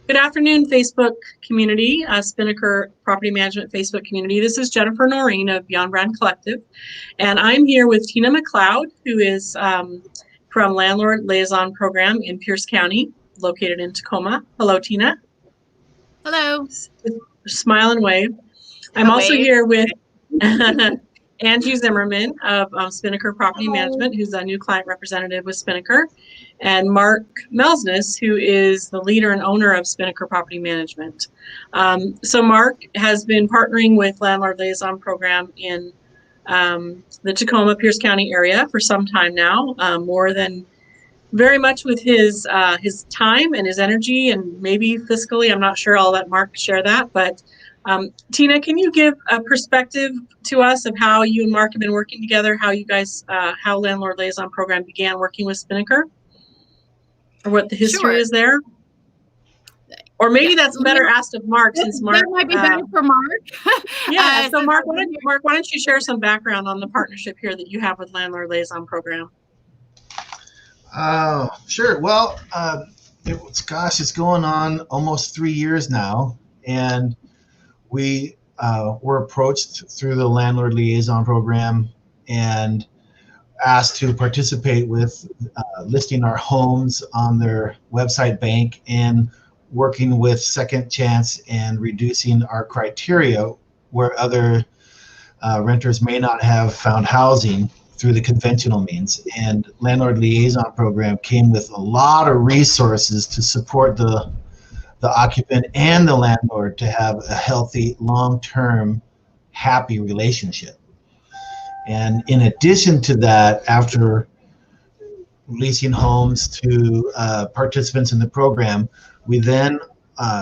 Good afternoon, Facebook community, Spinnaker Property Management Facebook community. This is Jennifer Noreen of Beyond Brand Collective, and I'm here with Tina McLeod, who is from Landlord Liaison Program in Pierce County, located in Tacoma. Hello, Tina. Hello. Smile and wave. I'm also here with Angie Zimmerman of Spinnaker Property Management, who's a new client representative with Spinnaker, and Mark Melsness, who is the leader and owner of Spinnaker Property Management. So Mark has been partnering with Landlord Liaison Program in the Tacoma, Pierce County area for some time now, more than very much with his time and his energy, and maybe fiscally. I'm not sure. I'll let Mark share that, but Tina, can you give a perspective to us of how you and Mark have been working together, how you guys, how Landlord Liaison Program began working with Spinnaker, or what the history is there? Or maybe that's better asked of Mark, since Mark. That might be better for Mark. So Mark, why don't you share some background on the partnership here that you have with Landlord Liaison Program? Sure. Well, it's going on almost 3 years now, and we were approached through the Landlord Liaison Program and asked to participate with listing our homes on their website bank and working with Second Chance and reducing our criteria where other renters may not have found housing through the conventional means. And Landlord Liaison Program came with a lot of resources to support the occupant and the landlord to have a healthy, long-term, happy relationship. And in addition to that, after leasing homes to participants in the program, we then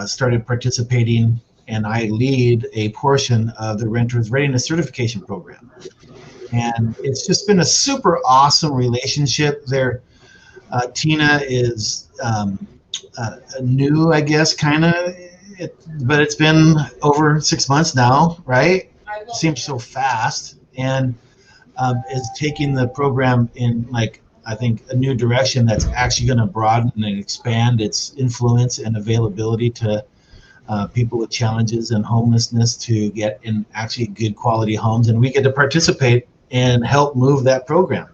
started participating, and I lead a portion of the Renters Readiness Certification Program. And it's just been a super awesome relationship there. Tina is new, I guess, kind of, but it's been over 6 months now, right? It seems so fast, and is taking the program in, like, I think, a new direction that's actually going to broaden and expand its influence and availability to people with challenges and homelessness to get in actually good quality homes, and we get to participate and help move that program.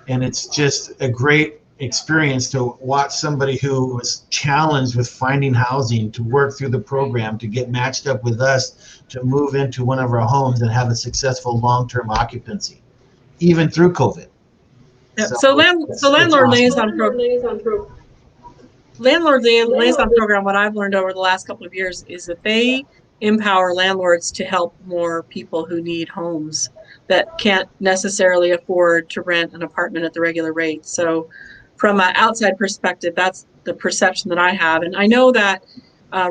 And it's just a great experience to watch somebody who was challenged with finding housing to work through the program to get matched up with us to move into one of our homes and have a successful long-term occupancy, even through COVID. Yeah, so Landlord Liaison Program, what I've learned over the last couple of years is that they empower landlords to help more people who need homes that can't necessarily afford to rent an apartment at the regular rate. So from an outside perspective, that's the perception that I have. And I know that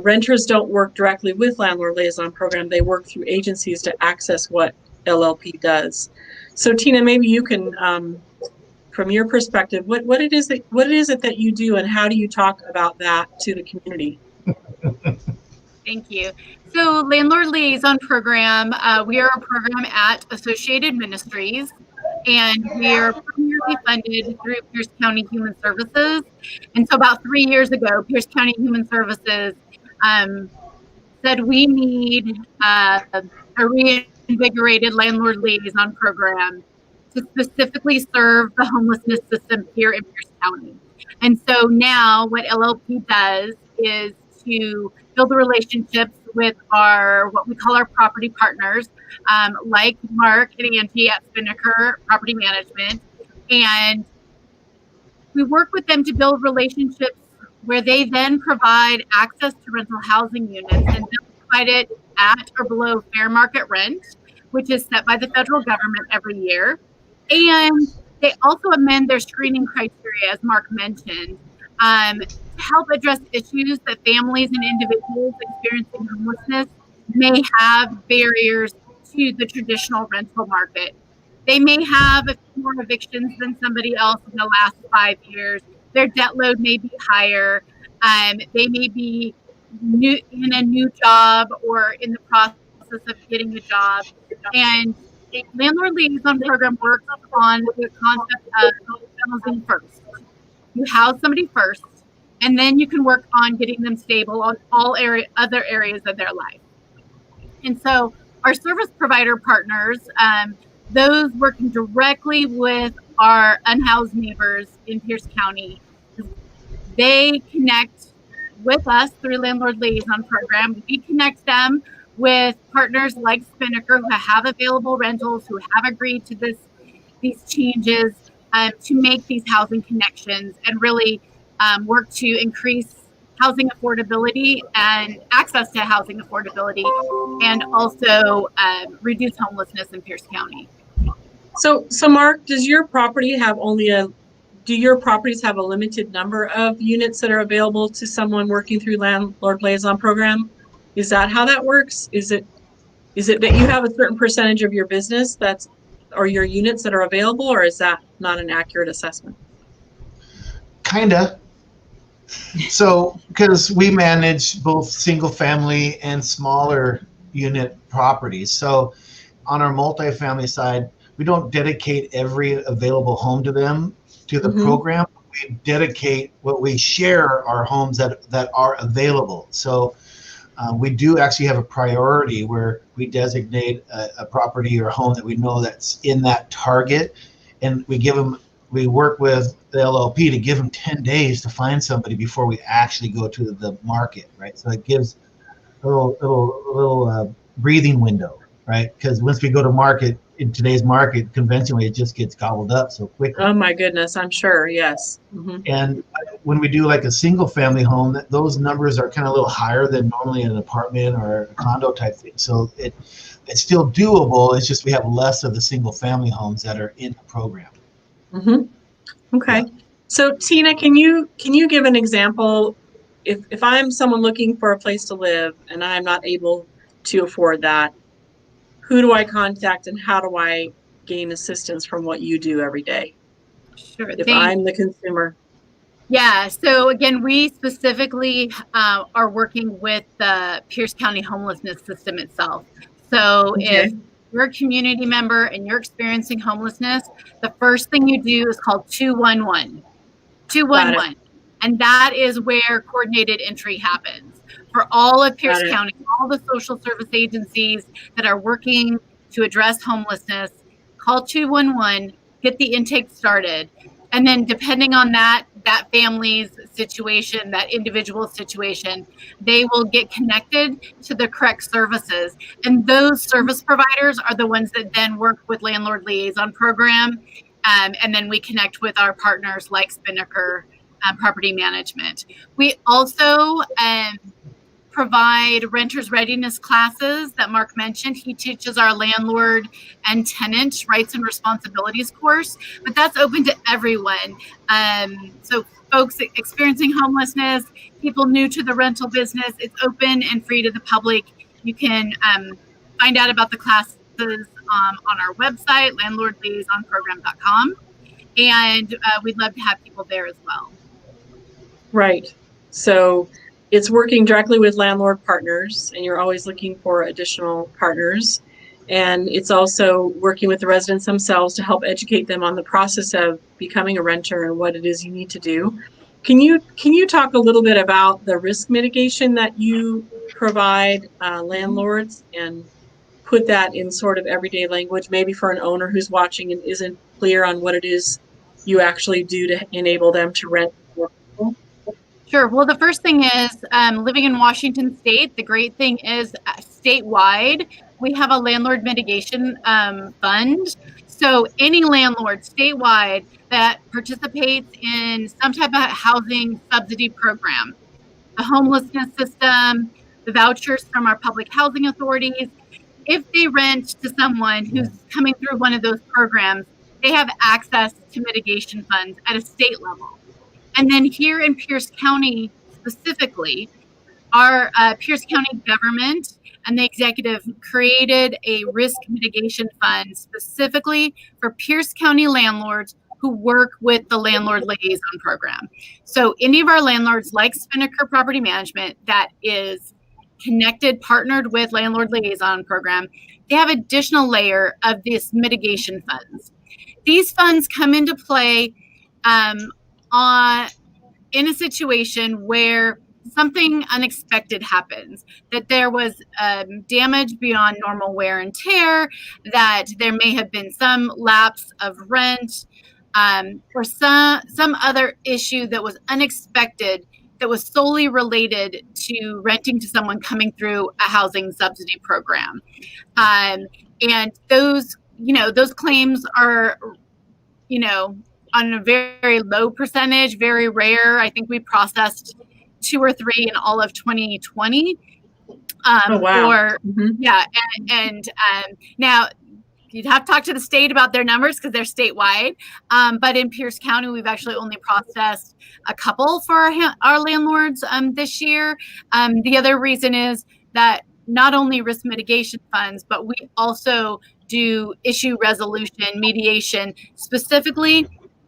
renters don't work directly with Landlord Liaison Program. They work through agencies to access what LLP does. So Tina, maybe you can, from your perspective, what is it that you do, and how do you talk about that to the community? Thank you. So Landlord Liaison Program, we are a program at Associated Ministries, and we are primarily funded through Pierce County Human Services. And so about 3 years ago, Pierce County Human Services said we need a reinvigorated Landlord Liaison Program to specifically serve the homelessness system here in Pierce County. And so now what LLP does is to build the relationships with what we call our property partners, like Mark and Angie at Spinnaker Property Management. And we work with them to build relationships where they then provide access to rental housing units, and they'll provide it at or below fair market rent, which is set by the federal government every year. And they also amend their screening criteria, as Mark mentioned, to help address issues that families and individuals experiencing homelessness may have barriers to the traditional rental market. They may have a few more evictions than somebody else in the last 5 years. Their debt load may be higher. They may be in a new job or in the process of getting a job. And the Landlord Liaison Program works on the concept of housing first. You house somebody first, And then you can work on getting them stable on all other areas of their life. And so our service provider partners, those working directly with our unhoused neighbors in Pierce County, they connect with us through Landlord Liaison Program. We connect them with partners like Spinnaker who have available rentals, who have agreed to these changes to make these housing connections and really work to increase housing affordability and access to housing affordability, and also reduce homelessness in Pierce County. So Mark, do your properties have a limited number of units that are available to someone working through Landlord Liaison Program? Is that how that works? Is it that you have a certain percentage of your business or your units that are available, or is that not an accurate assessment? Kinda. So, because we manage both single family and smaller unit properties. So on our multifamily side, we don't dedicate every available home to the program. We dedicate what we share our homes that are available. So we do actually have a priority where we designate a property or home that we know that's in that target, and we work with the LLP to give them 10 days to find somebody before we actually go to the market, right? So it gives a little breathing window, right? Because once we go to market, in today's market, conventionally, it just gets gobbled up so quickly. Oh my goodness, I'm sure, yes. And when we do like a single family home, those numbers are kind of a little higher than normally in an apartment or a condo type thing. So it's still doable. It's just we have less of the single family homes that are in the program. Okay. Yeah. So Tina, can you give an example? If I'm someone looking for a place to live and I'm not able to afford that, who do I contact and how do I gain assistance from what you do every day? Sure. If I'm the consumer. Yeah. So again, we specifically are working with the Pierce County homelessness system itself. So if you're a community member and you're experiencing homelessness, the first thing you do is call 211. 211. And that is where coordinated entry happens for all of Pierce County, all the social service agencies that are working to address homelessness. Call 211, get the intake started. And then depending on that family's situation, that individual situation, they will get connected to the correct services. And those service providers are the ones that then work with Landlord Liaison Program. And then we connect with our partners like Spinnaker Property Management. We also provide renters readiness classes that Mark mentioned. He teaches our landlord and tenant rights and responsibilities course, but that's open to everyone. So folks experiencing homelessness, people new to the rental business, it's open and free to the public. You can find out about the classes on our website, landlordliaisonprogram.com. And we'd love to have people there as well. Right. So it's working directly with landlord partners, and you're always looking for additional partners. And it's also working with the residents themselves to help educate them on the process of becoming a renter and what it is you need to do. Can you talk a little bit about the risk mitigation that you provide landlords and put that in sort of everyday language, maybe for an owner who's watching and isn't clear on what it is you actually do to enable them to rent more people? Sure. Well, the first thing is living in Washington State. The great thing is statewide, we have a landlord mitigation fund. So any landlord statewide that participates in some type of housing subsidy program, the homelessness system, the vouchers from our public housing authorities, if they rent to someone who's coming through one of those programs, they have access to mitigation funds at a state level. And then here in Pierce County specifically, our Pierce County government and the executive created a risk mitigation fund specifically for Pierce County landlords who work with the Landlord Liaison Program. So any of our landlords like Spinnaker Property Management that is connected, partnered with Landlord Liaison Program, they have additional layer of this mitigation funds. These funds come into play in a situation where something unexpected happens, that there was damage beyond normal wear and tear, that there may have been some lapse of rent, or some other issue that was unexpected, that was solely related to renting to someone coming through a housing subsidy program. And those claims are, on a very low percentage, very rare. I think we processed 2 or 3 in all of 2020. Oh, wow. Yeah. And now you'd have to talk to the state about their numbers because they're statewide. But in Pierce County, we've actually only processed a couple for our landlords this year. The other reason is that not only risk mitigation funds, but we also do issue resolution mediation specifically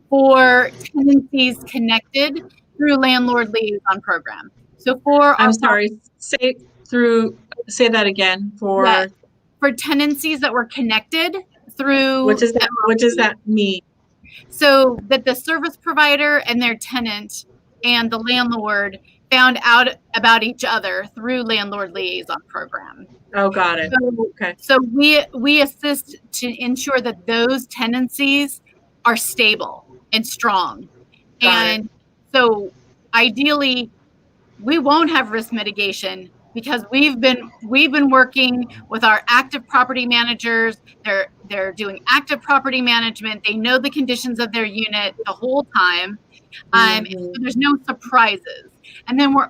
for tenancies connected through Landlord Liaison Program. So I'm sorry, say that again. For tenancies that were connected through. What does that mean? So that the service provider and their tenant and the landlord found out about each other through Landlord Liaison Program. Oh, got it. Okay. So we assist to ensure that those tenancies are stable and strong. So ideally, we won't have risk mitigation because we've been working with our active property managers. They're doing active property management. They know the conditions of their unit the whole time. And so there's no surprises. And then we're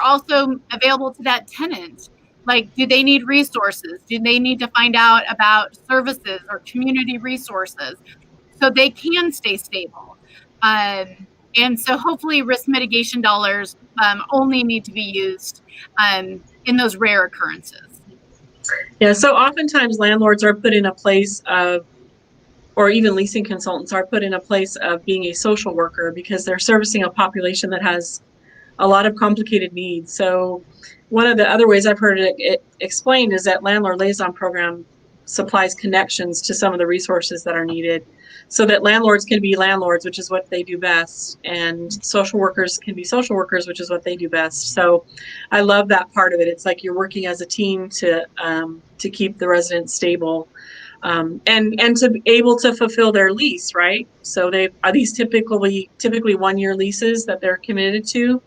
also available to that tenant. Like, do they need resources? Do they need to find out about services or community resources so they can stay stable? And so hopefully risk mitigation dollars only need to be used in those rare occurrences. Yeah, so oftentimes landlords are put in a place of, or even leasing consultants are put in a place of being a social worker because they're servicing a population that has a lot of complicated needs. So one of the other ways I've heard it explained is that Landlord Liaison Program supplies connections to some of the resources that are needed so that landlords can be landlords, which is what they do best, and social workers can be social workers, which is what they do best. So I love that part of it. It's like you're working as a team to keep the residents stable, and to be able to fulfill their lease, right? So are these typically 1-year leases that they're committed to?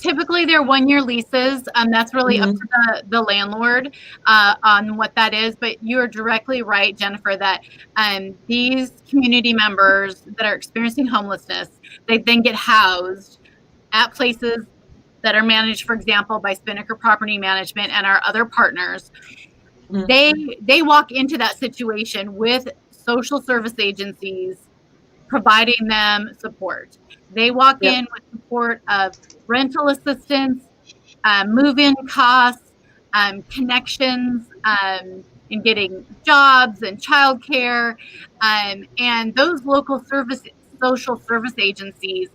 Typically, they're 1-year leases. That's really up to the landlord on what that is. But you're directly right, Jennifer, that these community members that are experiencing homelessness, they then get housed at places that are managed, for example, by Spinnaker Property Management and our other partners. They walk into that situation with social service agencies providing them support. They walk in with support of rental assistance, move-in costs, connections, in getting jobs and childcare, and those local social service agencies,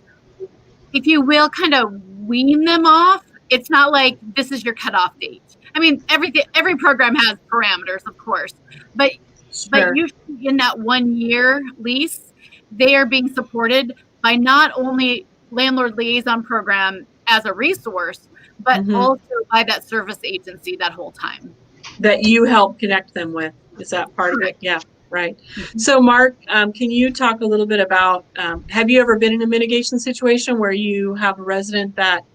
if you will, kind of wean them off. It's not like this is your cutoff date. I mean, every program has parameters, of course, but usually in that 1-year lease, they are being supported by not only Landlord Liaison Program as a resource, but also by that service agency that whole time. That you help connect them with. Is that part of it? Yeah, right. So Mark, can you talk a little bit about, have you ever been in a mitigation situation where you have a resident that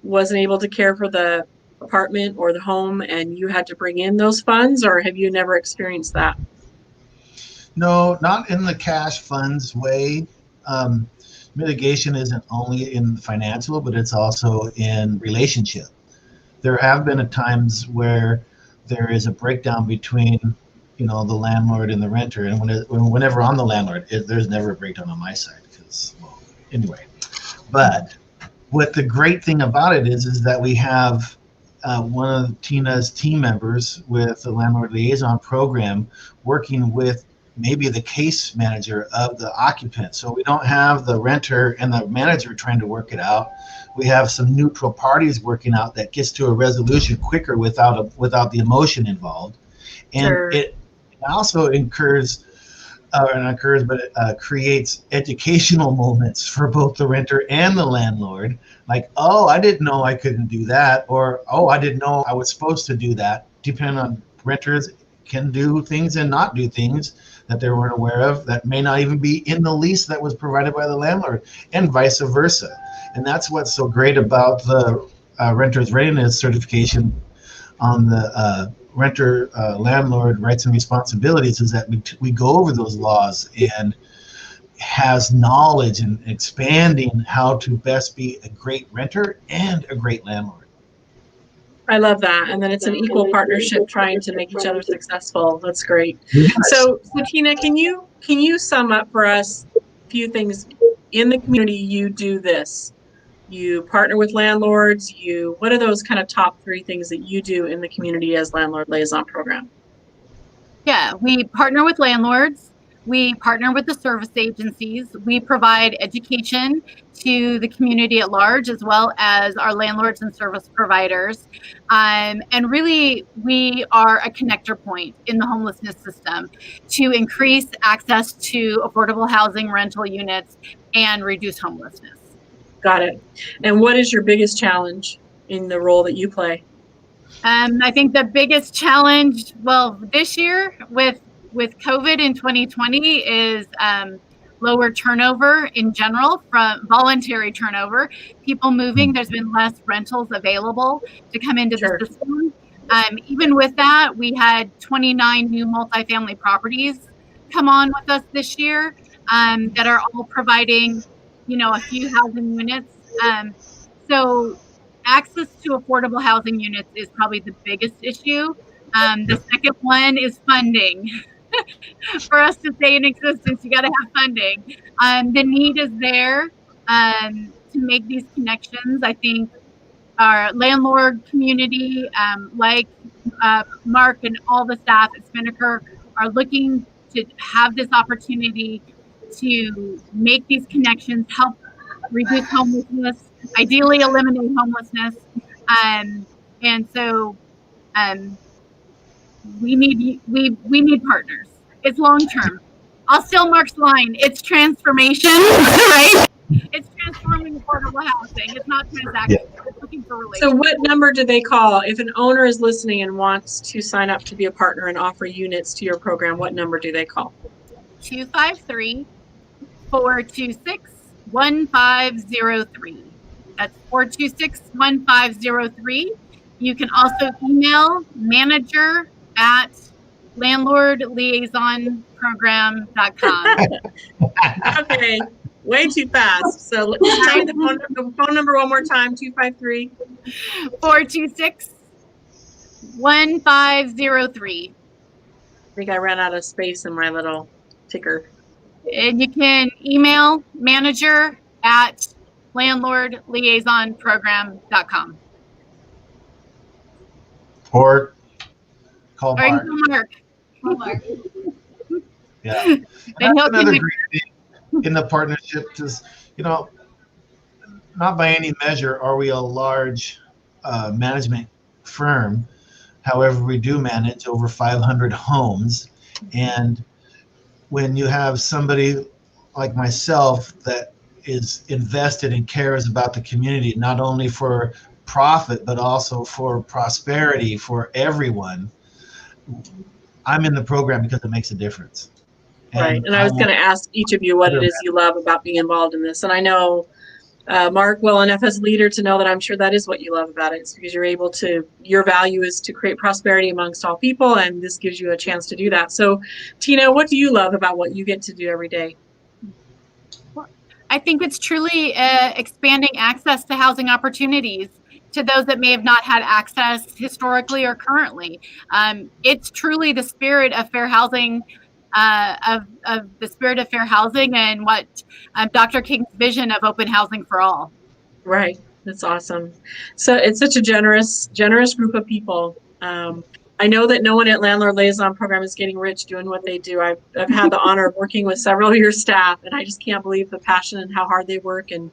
wasn't able to care for the apartment or the home and you had to bring in those funds, or have you never experienced that? No, not in the cash funds way. Mitigation isn't only in financial, but it's also in relationship. There have been times where there is a breakdown between, the landlord and the renter, and whenever I'm the landlord, there's never a breakdown on my side because, anyway. But what the great thing about it is that we have one of Tina's team members with the Landlord Liaison Program working with maybe the case manager of the occupant. So we don't have the renter and the manager trying to work it out. We have some neutral parties working out that gets to a resolution quicker without the emotion involved. And it also incurs or not occurs, but it creates educational moments for both the renter and the landlord. Like, oh, I didn't know I couldn't do that, or oh, I didn't know I was supposed to do that. Depending on renters can do things and not do things that they weren't aware of that may not even be in the lease that was provided by the landlord, and vice versa. And that's what's so great about the renter's readiness certification on the renter landlord rights and responsibilities, is that we go over those laws and has knowledge and expanding how to best be a great renter and a great landlord. I love that. And then it's an equal partnership trying to make each other successful. That's great. Yes. So Tina, can you sum up for us a few things in the community? You do this. You partner with landlords. What are those kind of top 3 things that you do in the community as Landlord Liaison Program? Yeah, we partner with landlords. We partner with the service agencies. We provide education to the community at large, as well as our landlords and service providers. And really, we are a connector point in the homelessness system to increase access to affordable housing, rental units, and reduce homelessness. Got it. And what is your biggest challenge in the role that you play? I think the biggest challenge, well, this year with COVID in 2020 is lower turnover in general, from voluntary turnover. People moving, there's been less rentals available to come into Sure. the system. Even with that, we had 29 new multifamily properties come on with us this year that are all providing, a few housing units. So access to affordable housing units is probably the biggest issue. The second one is funding. For us to stay in existence, you got to have funding. The need is there to make these connections. I think our landlord community, like Mark and all the staff at Spinnaker, are looking to have this opportunity to make these connections, help reduce homelessness, ideally eliminate homelessness. And so we need partners. It's long term. I'll steal Mark's line. It's transformation, right? It's transforming affordable housing. It's not transactional. Yeah. It's looking for relationships. So what number do they call if an owner is listening and wants to sign up to be a partner and offer units to your program? What number do they call? 253-426-1503. That's 426-1503. You can also email manager@landlordliaisonprogram.com. Okay, way too fast. So let's try the phone number one more time, 253-426-1503. I think I ran out of space in my little ticker. And you can email manager@landlordliaisonprogram.com. Or call Or you Mark. can call Mark. Yeah. And That's he'll another give great thing in the partnership is, not by any measure are we a large management firm. However, we do manage over 500 homes. And when you have somebody like myself that is invested and cares about the community, not only for profit, but also for prosperity for everyone, I'm in the program because it makes a difference. Right. And I was going to ask each of you what it is you love about being involved in this. And I know Mark well enough as a leader to know that I'm sure that is what you love about it. It's because you're able to, your value is to create prosperity amongst all people, and this gives you a chance to do that. So, Tina, what do you love about what you get to do every day? I think it's truly expanding access to housing opportunities to those that may have not had access historically or currently. It's truly the spirit of fair housing, of the spirit of fair housing, and what Dr. King's vision of open housing for all. Right. That's awesome. So it's such a generous group of people. I know that no one at Landlord Liaison Program is getting rich doing what they do. I've had the honor of working with several of your staff, and I just can't believe the passion and how hard they work. And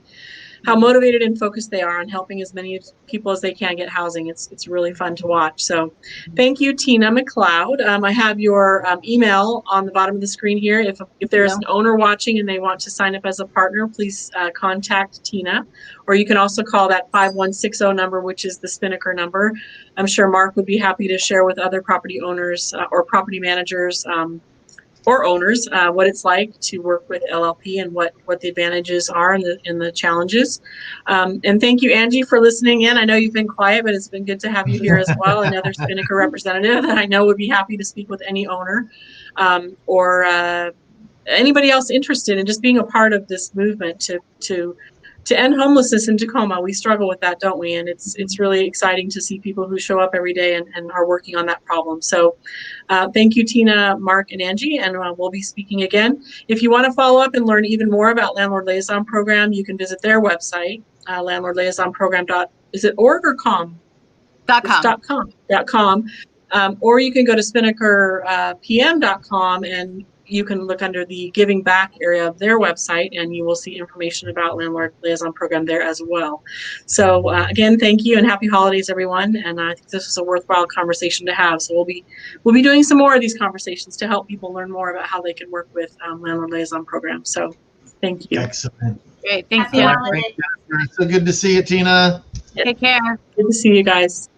how motivated and focused they are on helping as many people as they can get housing. It's really fun to watch. So thank you, Tina McLeod. I have your email on the bottom of the screen here. If there's an owner watching and they want to sign up as a partner, please contact Tina, or you can also call that 5160 number, which is the Spinnaker number. I'm sure Mark would be happy to share with other property owners or property managers or owners what it's like to work with LLP and what the advantages are and the challenges. And thank you, Angie, for listening in. I know you've been quiet, but it's been good to have you here as well. Another Spinnaker representative that I know would be happy to speak with any owner or anybody else interested in just being a part of this movement to end homelessness in Tacoma. We struggle with that, don't we? And it's really exciting to see people who show up every day and are working on that problem. So thank you, Tina, Mark, and Angie, and we'll be speaking again. If you want to follow up and learn even more about Landlord Liaison Program, you can visit their website, landlordliaisonprogram. Is it .org or .com? .com. Or you can go to spinnakerpm.com and you can look under the Giving Back area of their website, and you will see information about Landlord Liaison Program there as well. So again, thank you and happy holidays, everyone. And I think this was a worthwhile conversation to have. So we'll be doing some more of these conversations to help people learn more about how they can work with Landlord Liaison Program. So thank you. Excellent. Great. Thanks, Tina. So good to see you, Tina. Take care. Good to see you guys.